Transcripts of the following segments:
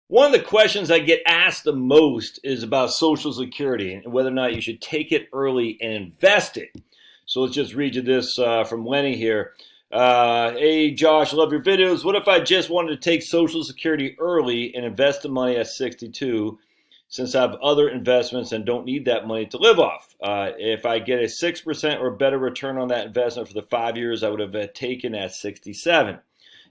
One of the questions I get asked the most is about Social Security and whether or not you should take it early and invest it. So let's just read you this from Lenny here. Hey, Josh, love your videos. What if I just wanted to take Social Security early and invest the money at 62 since I have other investments and don't need that money to live off? If I get a 6% or better return on that investment for the 5 years I would have taken at 67,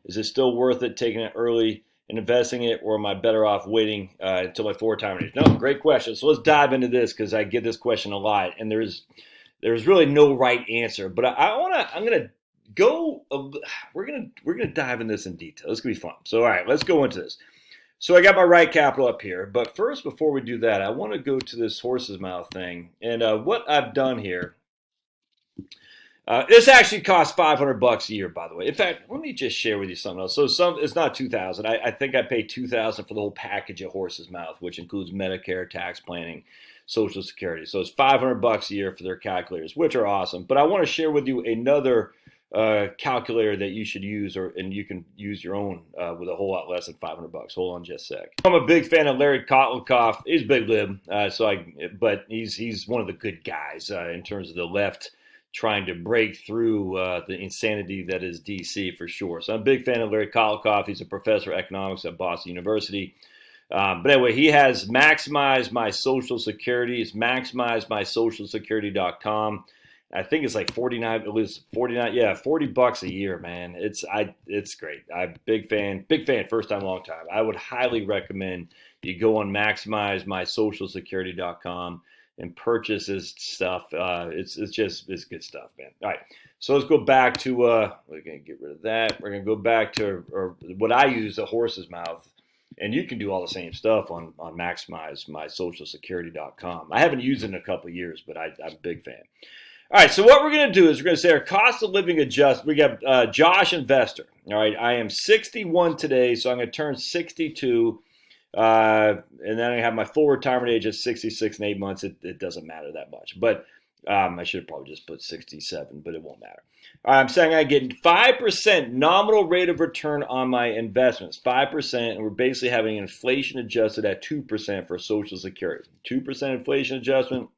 is it still worth it taking it early and investing it, or am I better off waiting until my full retirement age? No, great question. So let's dive into this because I get this question a lot, and there's really no right answer. But I'm gonna go. We're gonna dive in this in detail. This is gonna be fun. So all right, let's go into this. So I got my right capital up here, but first, before we do that, I want to go to this horse's mouth thing, and what I've done here. This actually costs $500 a year, by the way. In fact, let me just share with you something else. So it's not $2,000. I think I paid $2,000 for the whole package of Horse's Mouth, which includes Medicare, tax planning, Social Security. So it's $500 a year for their calculators, which are awesome. But I want to share with you another calculator that you should use, and you can use your own with a whole lot less than $500. Hold on just a sec. I'm a big fan of Larry Kotlikoff. He's a big lib, but he's one of the good guys in terms of the left trying to break through the insanity that is DC for sure. So I'm a big fan of Larry Kotlikoff. He's a professor of economics at Boston University. But anyway, he has Maximize My Social Security. It's maximizemysocialsecurity.com. I think it's like 49. It was 49. Yeah, $40 a year, man. It's great. I'm big fan. First time, long time. I would highly recommend you go on maximizemysocialsecurity.com and purchase his stuff. It's good stuff, man. All right, so let's go back to we're gonna get rid of that. We're gonna go back to what I use, the Horse's Mouth, and you can do all the same stuff on maximizemysocialsecurity.com. I haven't used it in a couple of years, but I'm a big fan. All right, so what we're gonna do is we're gonna say our cost of living adjustment. We got Josh Investor. All right, I am 61 today, so I'm gonna turn 62. And then I have my full retirement age at 66 and 8 months. It doesn't matter that much. But I should have probably just put 67, but it won't matter. All right, I'm saying I get 5% nominal rate of return on my investments. 5%, and we're basically having inflation adjusted at 2% for Social Security. 2% inflation adjustment.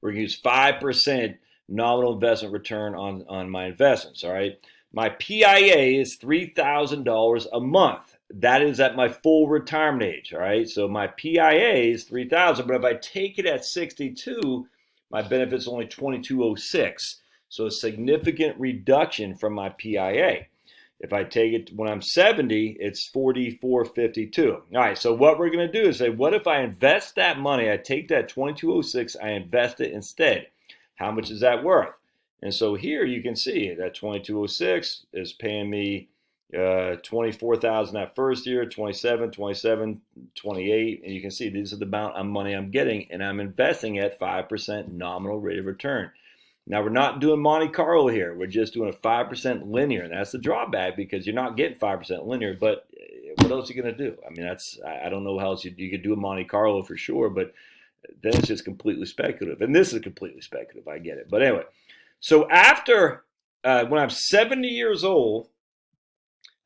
We're going to use 5% nominal investment return on my investments, all right? My PIA is $3,000 a month. That is at my full retirement age, all right? So my PIA is $3,000, but if I take it at 62, my benefit's only $2,206. So a significant reduction from my PIA. If I take it when I'm 70, it's $4,452. All right, so what we're going to do is say, what if I invest that money? I take that $2,206, I invest it instead. How much is that worth? And so here you can see that $2,206 is paying me $24,000 that first year, 27, 28, and you can see these are the amount of money I'm getting, and I'm investing at 5% nominal rate of return. Now we're not doing Monte Carlo here; we're just doing a 5% linear, and that's the drawback because you're not getting 5% linear. But what else are you going to do? I mean, I don't know how else you could do a Monte Carlo for sure, but then it's just completely speculative, and this is completely speculative. I get it, but anyway. So after when I'm 70 years old,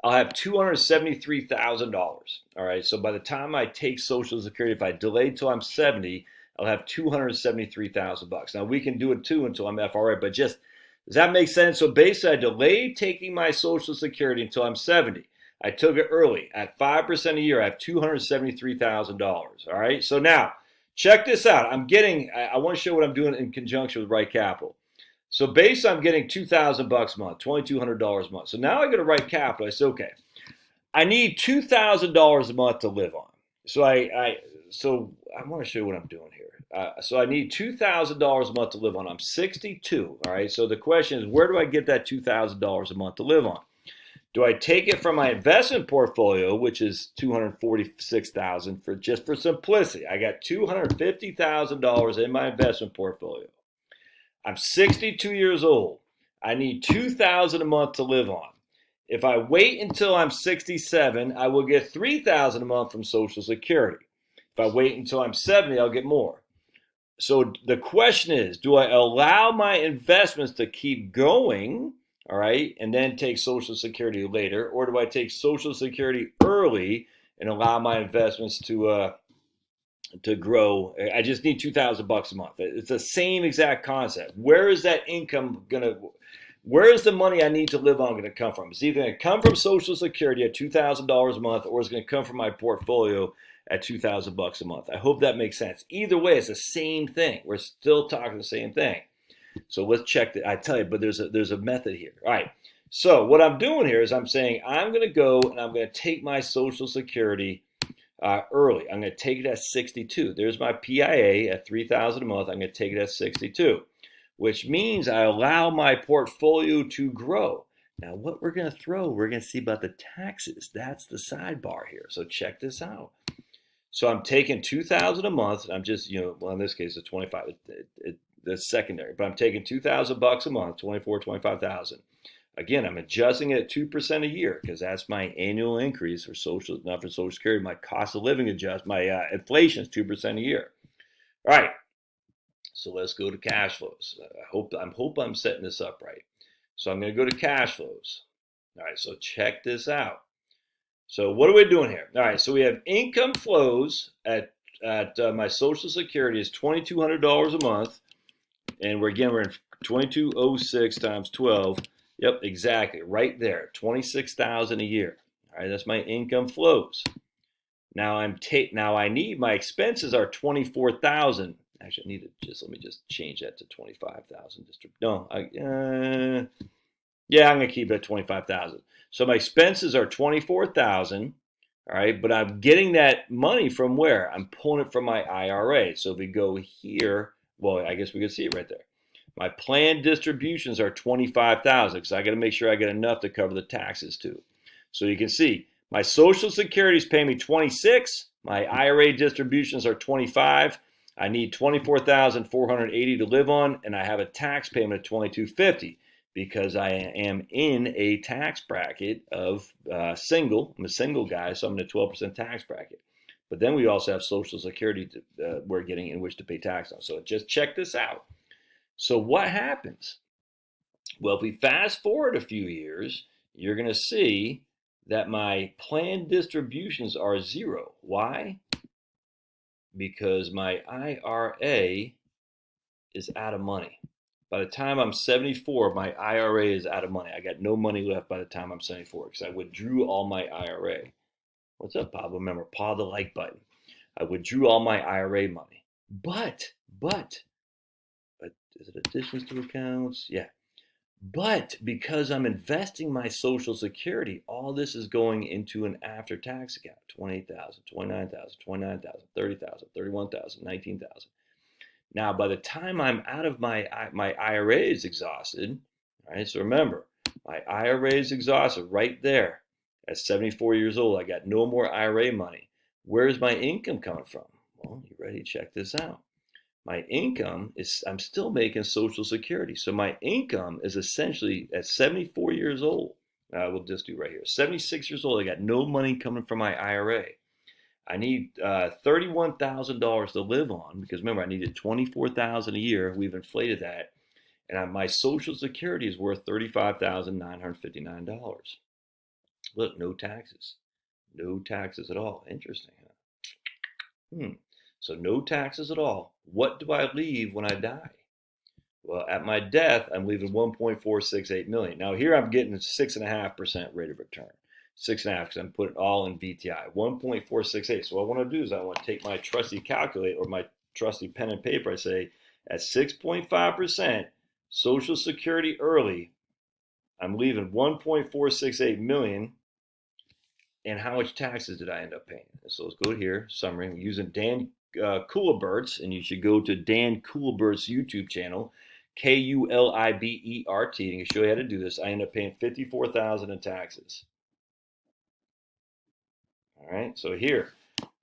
I'll have $273,000. All right. So by the time I take Social Security, if I delay till I'm 70, I'll have $273,000. Now we can do it too until I'm FRA, but just does that make sense? So basically, I delayed taking my Social Security until I'm 70. I took it early at 5% a year. I have $273,000. All right. So now check this out. I want to show what I'm doing in conjunction with Right Capital. So basically, I'm getting $2,000 a month, $2,200 a month. So now I go to Right Capital. I say, okay, I need $2,000 a month to live on. So I want to show you what I'm doing here. So I need $2,000 a month to live on. I'm 62. All right. So the question is, where do I get that $2,000 a month to live on? Do I take it from my investment portfolio, which is $246,000 for simplicity? I got $250,000 in my investment portfolio. I'm 62 years old. I need $2,000 a month to live on. If I wait until I'm 67, I will get $3,000 a month from Social Security. If I wait until I'm 70, I'll get more. So the question is, do I allow my investments to keep going, all right, and then take Social Security later, or do I take Social Security early and allow my investments to grow. I just need $2,000 a month. It's the same exact concept. Where is that income gonna? Where is the money I need to live on going to come from? It's either going to come from Social Security at $2,000 a month, or it's going to come from my portfolio at $2,000 a month. I hope that makes sense. Either way, it's the same thing. We're still talking the same thing. So let's check that. I tell you, but there's a method here. All right. So what I'm doing here is I'm saying I'm going to go and I'm going to take my Social Security early. I'm going to take it at 62. There's my PIA at $3,000 a month. I'm going to take it at 62. Which means I allow my portfolio to grow. Now, what we're going to we're going to see about the taxes. That's the sidebar here. So check this out. So I'm taking $2,000 a month. I'm just, well, in this case, it's 25. That's secondary, but I'm taking $2,000 a month, 25,000. Again, I'm adjusting it at 2% a year because that's my annual increase for not for Social Security. My cost of living my inflation is 2% a year. All right. So let's go to cash flows. I hope I'm setting this up right. So I'm going to go to cash flows. All right, so check this out. So what are we doing here? All right, so we have income flows at my Social Security is $2,200 a month, and we're in 2206 times 12. Yep, exactly, right there, 26,000 a year. All right, that's my income flows. Now I need my expenses are 24,000. Actually, let me just change that to 25,000. Yeah, I'm gonna keep it at 25,000. So my expenses are 24,000. All right, but I'm getting that money from where? I'm pulling it from my IRA. So if we go here, well, I guess we can see it right there. My planned distributions are 25,000 because I got to make sure I get enough to cover the taxes too. So you can see my Social Security is paying me 26. My IRA distributions are 25. I need 24,480 to live on, and I have a tax payment of 2,250 because I am in a tax bracket of single. I'm a single guy, so I'm in a 12% tax bracket. But then we also have Social Security we're getting in which to pay tax on. So just check this out. So what happens? Well, if we fast forward a few years, you're going to see that my planned distributions are zero. Why? Because my IRA is out of money. By the time I'm 74, my IRA is out of money. I got no money left by the time I'm 74 because I withdrew all my IRA. What's up, Bob? Remember, paw the like button. I withdrew all my IRA money. But, is it additions to accounts? Yeah. But because I'm investing my Social Security, all this is going into an after-tax account. 28,000, 29,000, 29,000, 30,000, 31,000, 19,000. Now, by the time I'm out of my IRA is exhausted, right? So remember, my IRA is exhausted right there. At 74 years old, I got no more IRA money. Where's my income coming from? Well, you ready? Check this out. My income is, I'm still making Social Security. So my income is essentially at 74 years old. We'll just do right here. 76 years old, I got no money coming from my IRA. I need $31,000 to live on because remember, I needed $24,000 a year. We've inflated that. And my Social Security is worth $35,959. Look, no taxes. No taxes at all. Interesting, huh? So no taxes at all. What do I leave when I die? Well, at my death, I'm leaving $1.468 million. Now here I'm getting a 6.5% rate of return. 6.5 because I'm putting it all in VTI. 1.468. So what I want to do is I want to take my trusty calculator or my trusty pen and paper. I say at 6.5% Social Security early, I'm leaving $1.468 million. And how much taxes did I end up paying? So let's go here, summary. I'm using Dan Kulibert's, and you should go to Dan Kulibert's YouTube channel, Kulibert, and he can show you how to do this. I end up paying $54,000 in taxes. All right, so here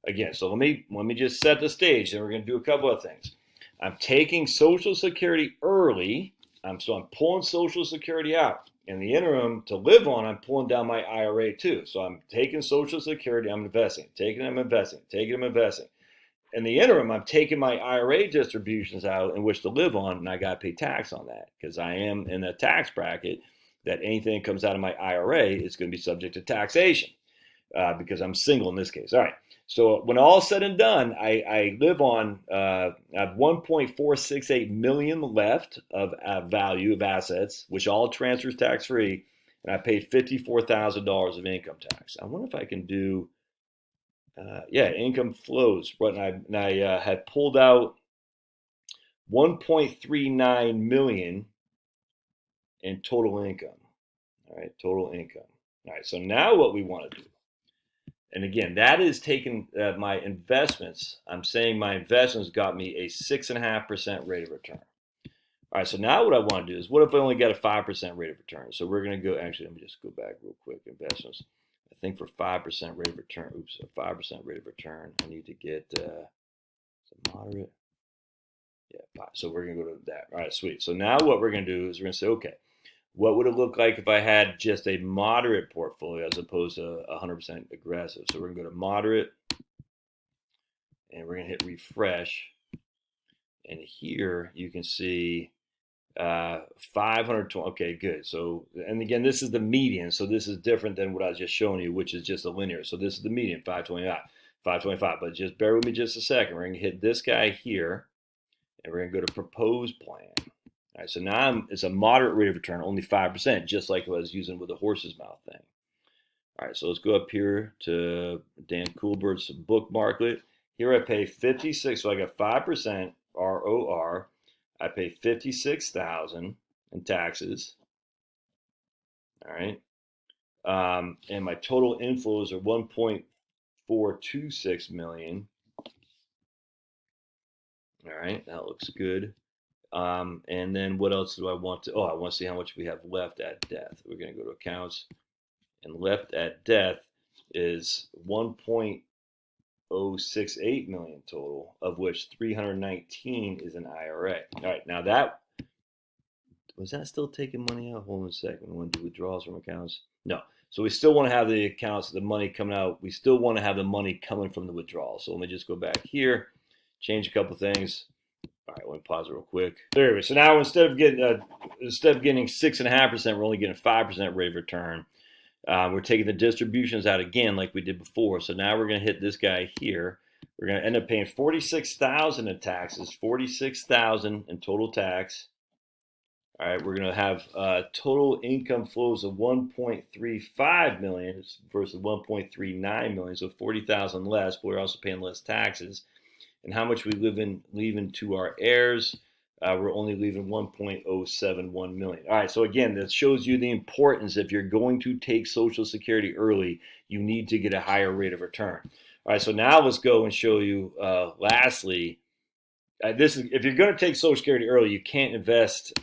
again. So let me just set the stage, and we're going to do a couple of things. I'm taking Social Security early. So I'm pulling Social Security out. In the interim, to live on, I'm pulling down my IRA too. So I'm taking Social Security, I'm investing, taking, I'm investing, taking, I'm investing. In the interim, I'm taking my IRA distributions out in which to live on, and I got to pay tax on that because I am in a tax bracket that anything that comes out of my IRA is going to be subject to taxation. because I'm single in this case. All right. So when all said and done, I live on I have 1.468 million left of value of assets, which all transfers tax free, and I paid $54,000 of income tax. I wonder if I can do yeah, income flows. But I had pulled out 1.39 million in total income. All right, total income. All right, so now what we want to do, and again, that is taking my investments. I'm saying my investments got me a 6.5% rate of return. All right, so now what I want to do is, what if I only got a 5% rate of return? So we're going to go, actually, let me just go back real quick. Investments. I think for 5% rate of return, oops, a 5% rate of return, I need to get moderate. Yeah, 5. So we're going to go to that. All right, sweet. So now what we're going to do is we're going to say, okay, what would it look like if I had just a moderate portfolio as opposed to 100% aggressive? So we're going to go to moderate, and we're going to hit refresh. And here you can see 520. Okay, good. So, and again, this is the median. So this is different than what I was just showing you, which is just a linear. So this is the median, 525. But just bear with me just a second. We're going to hit this guy here, and we're going to go to propose plan. All right, so now it's a moderate rate of return, only 5%, just like I was using with the horse's mouth thing. All right, so let's go up here to Dan Coolbert's bookmarklet. Here I pay 56, so I got 5% ROR. I pay 56,000 in taxes. All right, and my total inflows are 1.426 million. All right, that looks good. And then what else do I want to? Oh, I want to see how much we have left at death. We're going to go to accounts, and left at death is 1.068 million total, of which 319 is an IRA. All right, now that was that still taking money out? Hold on a second. We want to do withdrawals from accounts? No. So we still want to have the accounts, the money coming out. We still want to have the money coming from the withdrawal. So let me just go back here, change a couple things. All right, let me pause it real quick. There we go. So now instead of getting 6.5%, we're only getting 5% rate of return. We're taking the distributions out again, like we did before. So now we're going to hit this guy here. We're going to end up paying $46,000 in taxes, $46,000 in total tax. All right, we're going to have total income flows of 1.35 million versus 1.39 million, so 40,000 less. But we're also paying less taxes. And how much we leaving to our heirs? We're only leaving 1.071 million. All right, so again, that shows you the importance. If you're going to take Social Security early, you need to get a higher rate of return. All right, so now let's go and show you. Lastly, this is if you're going to take Social Security early, you can't invest.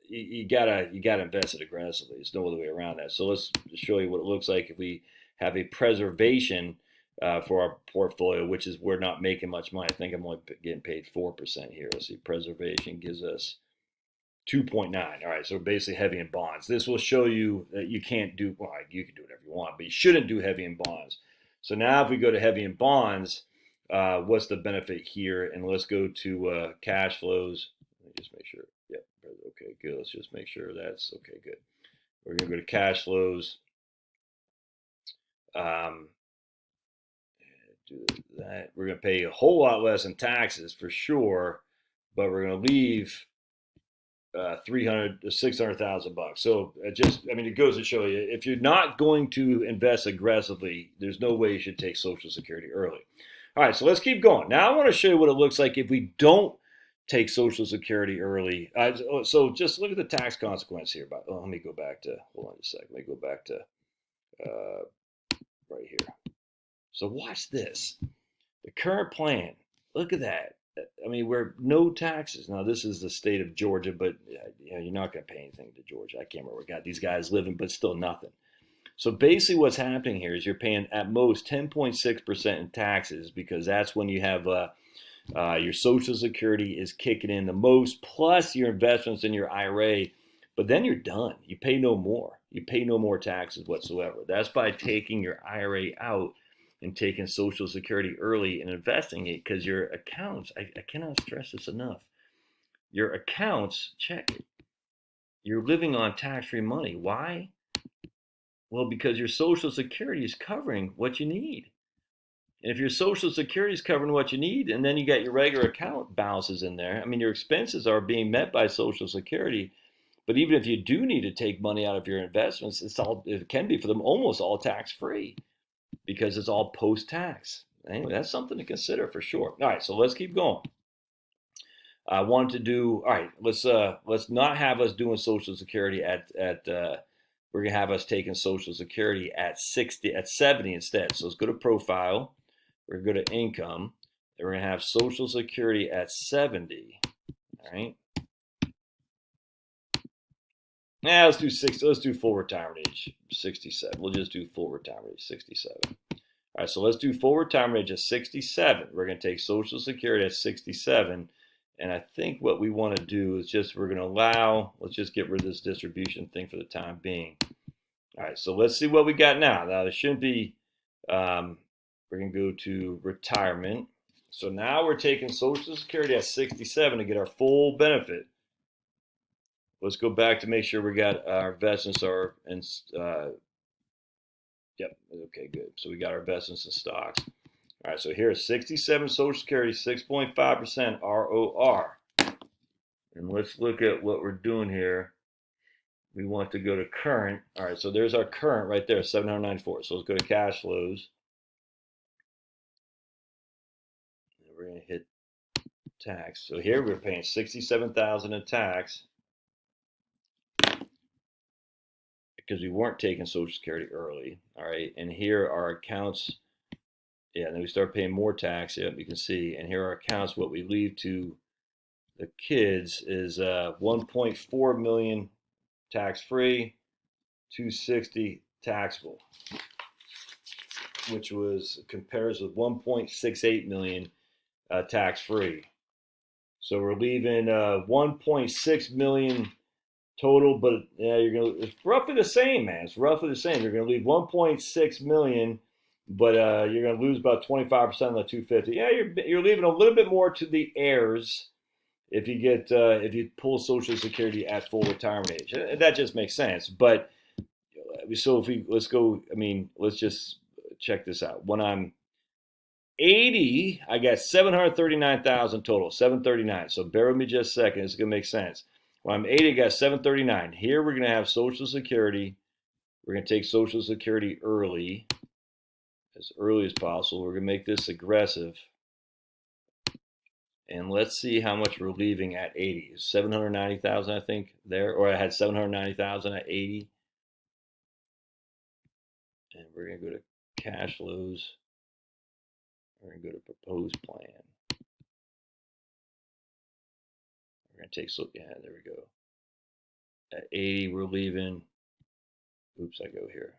You gotta invest it aggressively. There's no other way around that. So let's show you what it looks like if we have a preservation for our portfolio, which is we're not making much money. I think I'm only getting paid 4% here. Let's see, preservation gives us 2.9. All right, so basically heavy in bonds. This will show you that you can't do, well, you can do whatever you want, but you shouldn't do heavy in bonds. So now if we go to heavy in bonds, what's the benefit here? And let's go to cash flows. Let me just make sure. Yep, okay, good. Let's just make sure that's okay, good. We're going to go to cash flows. Do that. We're going to pay a whole lot less in taxes for sure, but we're going to leave $300,000 to $600,000. So it goes to show you, if you're not going to invest aggressively, there's no way you should take Social Security early. All right, so let's keep going. Now I want to show you what it looks like if we don't take Social Security early. So just look at the tax consequence here. Let me go back to, hold on a second. Let me go back to right here. So watch this. The current plan, look at that. I mean, we're no taxes. Now, this is the state of Georgia, but you're not going to pay anything to Georgia. I can't remember where we got these guys living, but still nothing. So basically what's happening here is you're paying at most 10.6% in taxes, because that's when you have your Social Security is kicking in the most, plus your investments in your IRA. But then you're done. You pay no more. You pay no more taxes whatsoever. That's by taking your IRA out and taking Social Security early and investing it, because your accounts, I cannot stress this enough, your accounts, check it. You're living on tax-free money. Why? Well, because your Social Security is covering what you need. And if your Social Security is covering what you need, and then you got your regular account balances in there, I mean, your expenses are being met by Social Security. But even if you do need to take money out of your investments, it can be for them almost all tax free because it's all post tax. Anyway, that's something to consider for sure. All right, so let's keep going. I wanted to do all right. Let's not have us doing Social Security at we're gonna have us taking Social Security at 70 instead. So let's go to profile. We're gonna go to income. And we're gonna have Social Security at 70. All right. Yeah, let's do 60. Let's do full retirement age 67. We'll just do full retirement age 67. All right, so let's do full retirement age at 67. We're going to take Social Security at 67. And I think what we want to do is we're going to let's just get rid of this distribution thing for the time being. All right, so let's see what we got now. Now, there shouldn't be, we're going to go to retirement. So now we're taking Social Security at 67 to get our full benefit. Let's go back to make sure we got our investments yep, okay, good. So we got our investments in stocks. All right, so here's 67 Social Security, 6.5% ROR. And let's look at what we're doing here. We want to go to current. All right, so there's our current right there, 794. So let's go to cash flows. And we're going to hit tax. So here we're paying $67,000 in tax because we weren't taking Social Security early. All right, and here are accounts. Yeah, and then we start paying more tax. Yep, you can see. And here are accounts. What we leave to the kids is 1.4 million tax-free, 260 taxable, which compares with 1.68 million tax-free. So we're leaving 1.6 million total, but yeah, it's roughly the same, man. It's roughly the same. You're gonna leave 1.6 million, but you're gonna lose about 25% of the 250. Yeah, you're leaving a little bit more to the heirs if you pull Social Security at full retirement age. That just makes sense. But so let's just check this out. When I'm 80, I got 739,000 total, 739. So bear with me just a second. It's gonna make sense. When I'm 80, I got 739. Here we're gonna have Social Security. We're gonna take Social Security early, as early as possible. We're gonna make this aggressive. And let's see how much we're leaving at 80. 790,000, I think, there. Or I had 790,000 at 80. And we're going to go to cash flows. We're going to go to proposed plan. We're going to take, there we go. At 80, we're leaving, oops, I go here.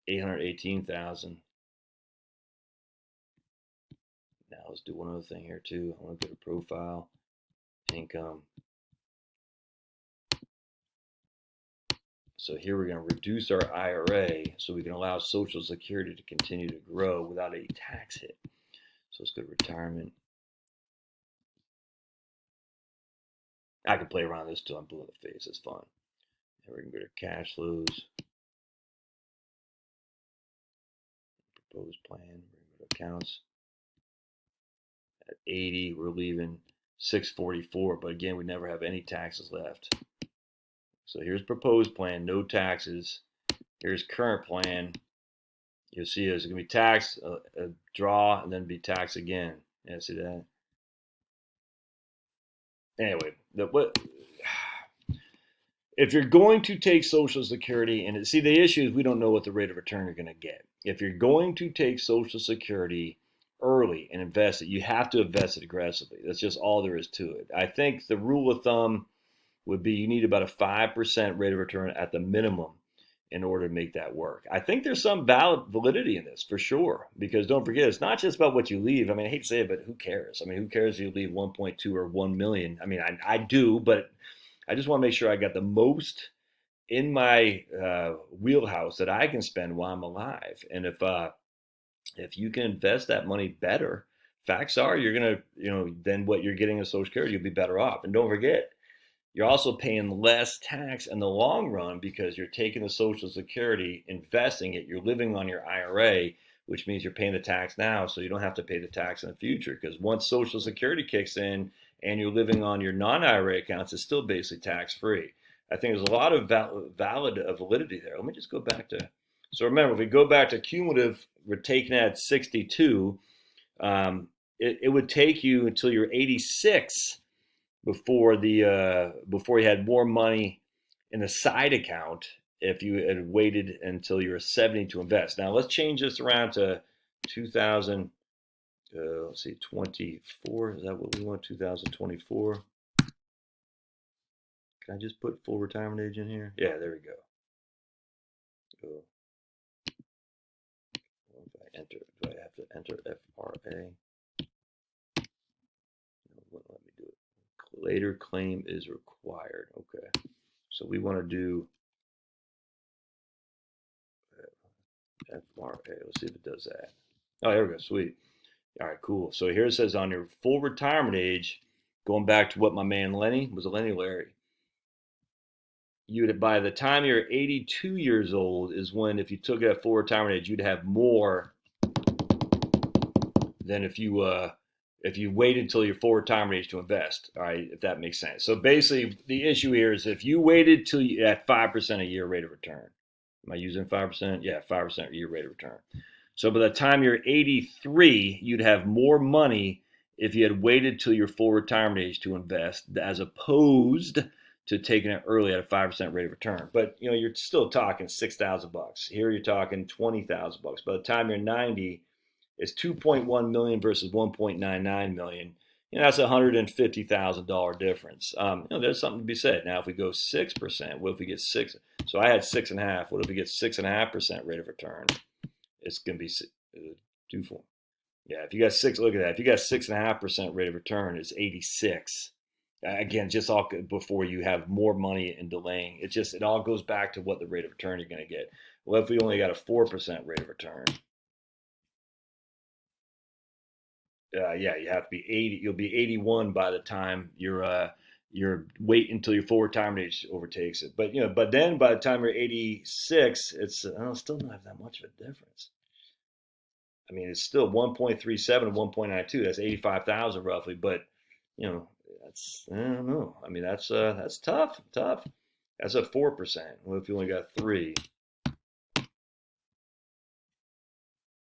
818,000. Now let's do one other thing here too. I want to go to profile, income. So here we're going to reduce our IRA so we can allow Social Security to continue to grow without a tax hit. So let's go to retirement. I can play around this till I'm blue in the face. It's fun. And we're going to go to cash flows. Proposed plan. We're going to go to accounts. At 80, we're leaving 644. But again, we never have any taxes left. So here's proposed plan, no taxes. Here's current plan. You'll see it's going to be tax, a draw, and then be tax again. Yeah, see that? Anyway, if you're going to take Social Security, and see, the issue is we don't know what the rate of return you're going to get. If you're going to take Social Security early and invest it, you have to invest it aggressively. That's just all there is to it. I think the rule of thumb would be you need about a 5% rate of return at the minimum in order to make that work. I think there's some validity in this for sure, because don't forget, it's not just about what you leave. I mean, I hate to say it, but who cares? I mean, who cares if you leave 1.2 or 1 million? I mean, I do, but I just want to make sure I got the most in my wheelhouse that I can spend while I'm alive. And if you can invest that money better, facts are you're gonna, then what you're getting in Social Security, you'll be better off. And don't forget, You're also paying less tax in the long run because you're taking the Social Security, investing it, you're living on your IRA, which means you're paying the tax now, so you don't have to pay the tax in the future. Because once Social Security kicks in and you're living on your non-IRA accounts, it's still basically tax-free. I think there's a lot of validity there. Let me just go back to, so remember, if we go back to cumulative, we're taking at 62, it would take you until you're 86 before you had more money in the side account if you had waited until you were 70 to invest. Now let's change this around to 2000. Let's see, 24. Is that what we want? 2024. Can I just put full retirement age in here? Yeah, there we go. Oh. If I enter, do I have to enter FRA? No, let me do it. Later claim is required. Okay. So we want to do FRA. Let's see if it does that. Oh, there we go. Sweet. All right, cool. So here it says on your full retirement age, going back to what my man Lenny, was it Lenny Larry? By the time you're 82 years old is when, if you took it at full retirement age, you'd have more than if you waited until your full retirement age to invest. All right, if that makes sense. So basically, the issue here is if you waited till you at 5% a year rate of return. Am I using 5%? Yeah, 5% a year rate of return. So by the time you're 83, you'd have more money if you had waited till your full retirement age to invest, as opposed to taking it early at a 5% rate of return. But you're still talking $6,000. Here you're talking $20,000. By the time you're 90, it's 2.1 million versus 1.99 million. That's a $150,000 difference. There's something to be said. Now, if we go 6%, what if we get 6? So I had 6.5. What if we get 6.5% rate of return? It's going to be 2 4. Yeah, if you got 6, look at that. If you got 6.5% rate of return, it's 86. Again, just all before you have more money in delaying. It all goes back to what the rate of return you're going to get. Well, if we only got a 4% rate of return, yeah, you have to be 80. You'll be 81 by the time you're wait until your full retirement age overtakes it. But then by the time you're 86, it's still not have that much of a difference. I mean, it's still 1.37 and 1.92. That's 85,000 roughly. But that's, I don't know. I mean, that's tough. That's a 4%. Well, if you only got 3,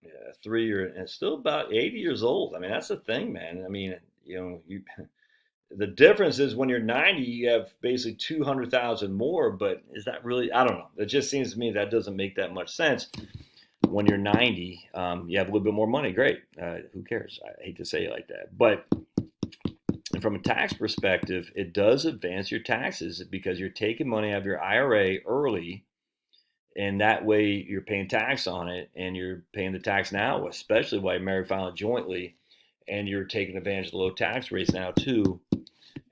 yeah, 3, and it's still about 80 years old. I mean, that's the thing, man. I mean, the difference is when you're 90, you have basically 200,000 more. But is that really? I don't know. It just seems to me that doesn't make that much sense. When you're 90, you have a little bit more money. Great. Who cares? I hate to say it like that. But from a tax perspective, it does advance your taxes because you're taking money out of your IRA early. And that way you're paying tax on it, and you're paying the tax now, especially while you're married filing jointly. And you're taking advantage of the low tax rates now too.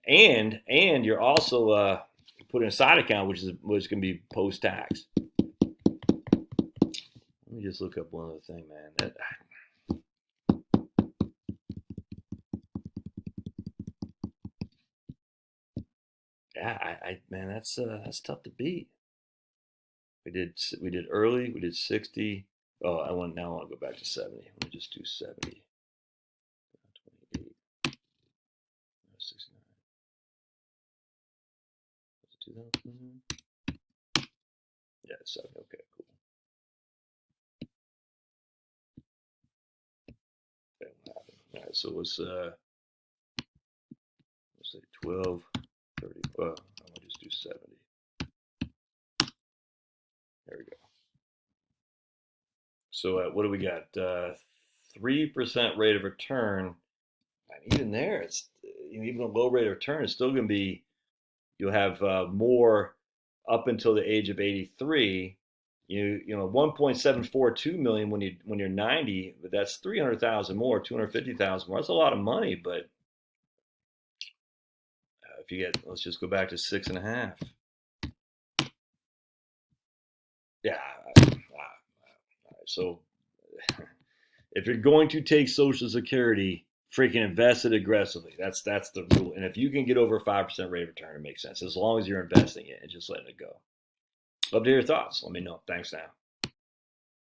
And you're also putting a side account, which going to be post-tax. Let me just look up one other thing, man. Man, that's tough to beat. We did early. We did 60. Oh, I want to go back to 70. Let me just do 70. 28. 69. Was it 2000? Yeah, 70. Okay, cool. Okay, what happened? All right, so let's say 12, 30. Well, I'll just do 70. There we go. So what do we got? 3% rate of return. And even there, it's even a low rate of return is still going to be. You'll have more up until the age of 83. 1.742 million when you're 90, but that's 300,000 more, 250,000 more. That's a lot of money, but if you get, let's just go back to 6.5. Yeah. So if you're going to take Social Security, freaking invest it aggressively. That's the rule. And if you can get over a 5% rate of return, it makes sense. As long as you're investing it and just letting it go. Love to hear your thoughts. Let me know. Thanks now.